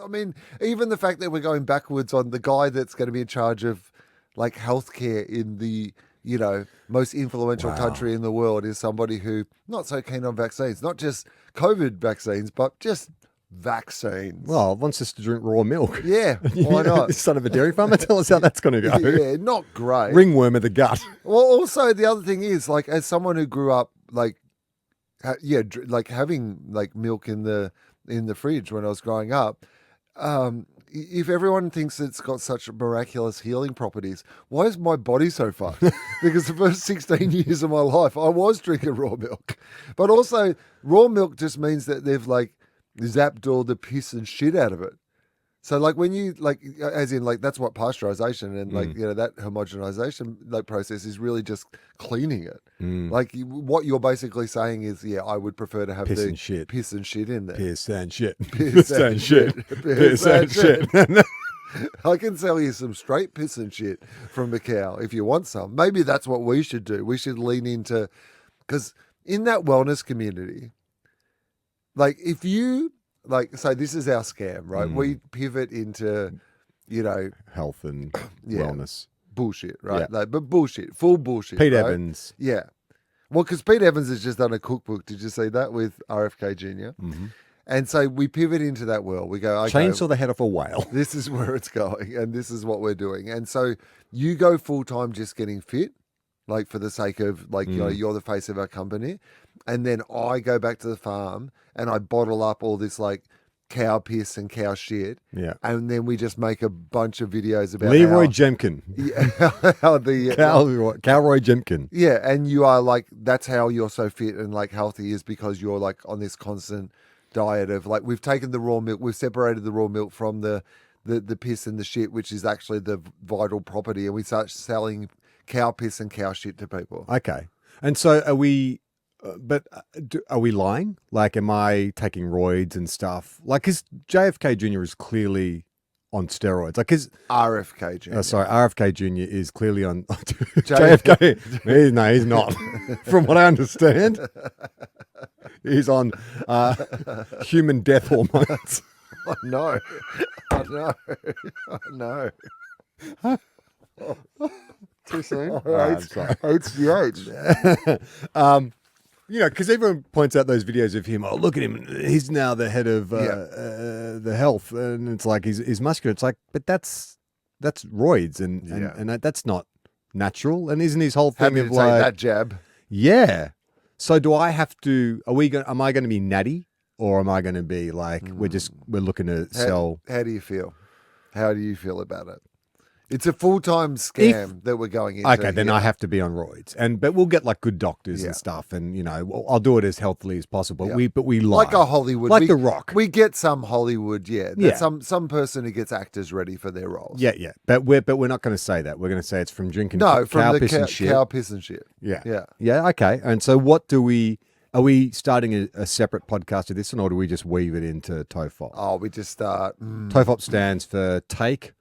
I mean, even the fact that we're going backwards on the guy that's going to be in charge of like healthcare in the, most influential country in the world is somebody who not so keen on vaccines, not just COVID vaccines, but just vaccines. Well, wants us to drink raw milk. Yeah, why not? Son of a dairy farmer, tell us how that's going to go. Yeah, not great. Ringworm of the gut. Well, also the other thing is, like, as someone who grew up, like, like having like milk in the fridge when I was growing up, if everyone thinks it's got such miraculous healing properties, why is my body so fucked? Because the first 16 years of my life, I was drinking raw milk. But also, raw milk just means that they've like zapped all the piss and shit out of it. So like when you like, as in like, that's what pasteurization and like, that homogenization like process is really just cleaning it. Like what you're basically saying is, I would prefer to have piss the and shit. Piss and shit in there. Piss and shit. Piss and shit. Piss and shit. I can sell you some straight piss and shit from a cow if you want some. Maybe that's what we should do. We should lean into, because in that wellness community, like if you, like, so this is our scam, right? We pivot into, health and wellness. Bullshit, right? Yeah. Like, but bullshit, full bullshit. Pete right? Evans. Yeah. Well, because Pete Evans has just done a cookbook. Did you see that with RFK Jr.? And so we pivot into that world. We go, okay, Chainsaw the head off a whale. this is where it's going, and this is what we're doing. And so you go full time just getting fit, like for the sake of like, you're the face of our company. And then I go back to the farm and I bottle up all this like cow piss and cow shit. Yeah. And then we just make a bunch of videos about Leroy Jemkin. how the Cowroy Jemkin. Yeah, and you are like, that's how you're so fit and like healthy, is because you're like on this constant diet of like, we've taken the raw milk, we've separated the raw milk from the piss and the shit, which is actually the vital property, and we start selling cow piss and cow shit to people. Okay. And so are we, are we lying? Like, am I taking roids and stuff? Like, because JFK Jr. is clearly on steroids. Like, because RFK Jr. RFK Jr. is clearly on JFK. No, he's not. From what I understand, he's on human death hormones. Oh, no. Oh, no. Too soon? HGH. Because everyone points out those videos of him. Oh, look at him. He's now the head of the health. And it's like, he's muscular. It's like, but that's roids. And that's not natural. And isn't his whole thing of like... that jab. Yeah. So do I have to... Am I going to be natty? Or am I going to be like, we're looking to sell... How do you feel? How do you feel about it? It's a full-time scam that we're going into. Okay, then I have to be on roids, but we'll get like good doctors and stuff, and I'll do it as healthily as possible. But we lie. Like a Hollywood, like The Rock. We get some Hollywood, some person who gets actors ready for their roles. Yeah. But we're not going to say that. We're going to say it's from drinking from cow piss and shit. Cow piss and shit. Yeah. Okay. And so, what do we? Are we starting a separate podcast of this, or do we just weave it into TOFOP? Oh, we just start. TOFOP stands for take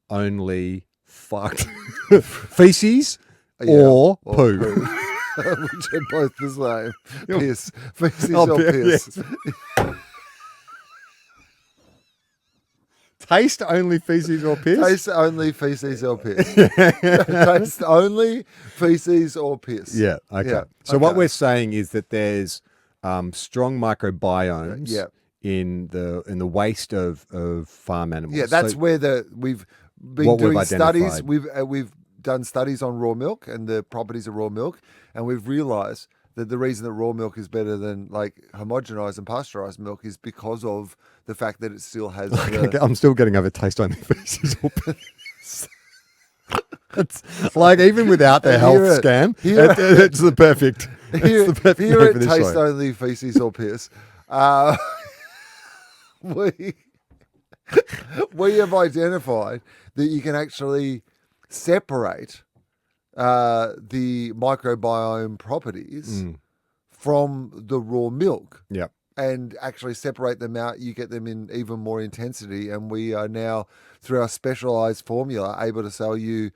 only fucked feces or poo. Which are both the same. Piss. Feces or piss. Yes. Taste only feces or piss? Taste only feces or piss. Taste only feces or piss. Yeah, okay. Yeah, so what we're saying is that there's strong microbiomes in the waste of farm animals. Yeah, that's where we've been doing studies. We've done studies on raw milk and the properties of raw milk, and we've realized that the reason that raw milk is better than like homogenized and pasteurized milk is because of the fact that it still has I'm still getting over taste only feces or piss. It's like, even without the health scam, it's the perfect. Here at taste only feces or piss. We have identified that you can actually separate the microbiome properties from the raw milk. Yep. And actually separate them out. You get them in even more intensity. And we are now, through our specialized formula, able to sell you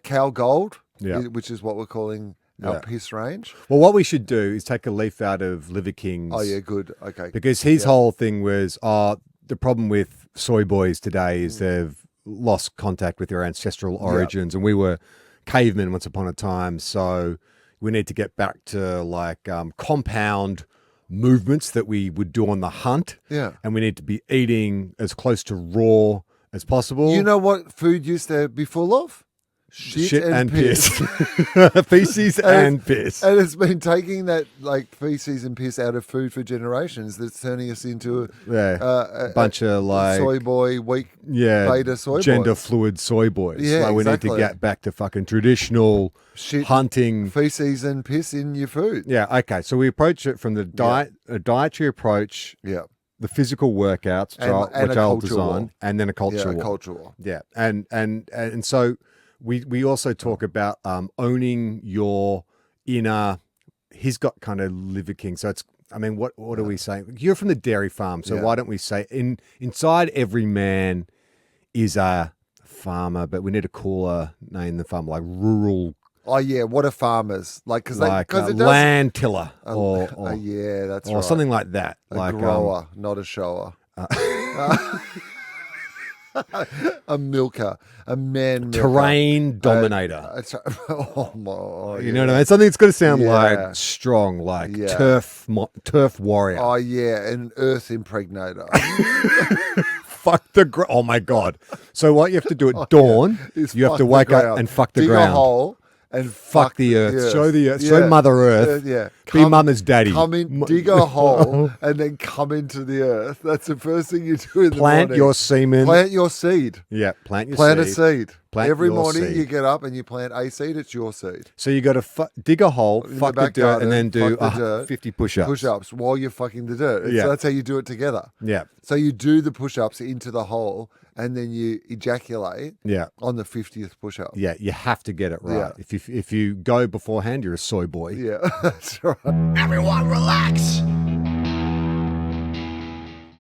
cow gold, which is what we're calling our piss range. Well, what we should do is take a leaf out of Liver King's. Oh, yeah, good. Okay. Because his whole thing was, the problem with soy boys today is they've lost contact with their ancestral origins, and we were cavemen once upon a time. So we need to get back to like compound movements that we would do on the hunt. Yeah. And we need to be eating as close to raw as possible. You know what food used to be full of? Shit and piss. Feces and piss. And it's been taking that like feces and piss out of food for generations. That's turning us into a bunch of like soy boy, weak beta soy gender boys. fluid soy boys. Yeah, like we exactly. need to get back to fucking traditional shit, hunting, feces and piss in your food. Yeah. Okay. So we approach it from the diet, a dietary approach. Yeah. The physical workouts, which I'll design, and then a culture war. Culture war. Yeah. And so we also talk about owning your inner. He's got kind of liver king. So it's. I mean, what are we saying? You're from the dairy farm, so why don't we say inside every man is a farmer, but we need a cooler name than farmer, like rural. Oh yeah, what are farmers like? Because it does land tiller, or that's or right. something like that. A like grower, not a shower. A milker, a man milker. Terrain dominator. Oh my! You know what I mean? Something that's going to sound like strong, like turf warrior. Oh yeah, an earth impregnator. Fuck the oh my god! So what you have to do at dawn? You have to wake up and fuck the Dig ground. a hole and fuck the earth. Show the earth. Show Mother Earth. Be mama's daddy. Come in, dig a hole, and then come into the earth. That's the first thing you do in the morning. Plant your semen. Plant your seed. Yeah, plant your seed. seed. Plant a seed. Every morning seed. you get up and you plant a seed. It's your seed. So you got to dig a hole, fuck the dirt, and then do 50 push-ups. Push-ups while you're fucking the dirt. Yeah. So that's how you do it together. Yeah. So you do the push-ups into the hole, and then you ejaculate on the 50th push-up. Yeah, you have to get it right. Yeah. If you go beforehand, you're a soy boy. Yeah, that's right. Everyone relax.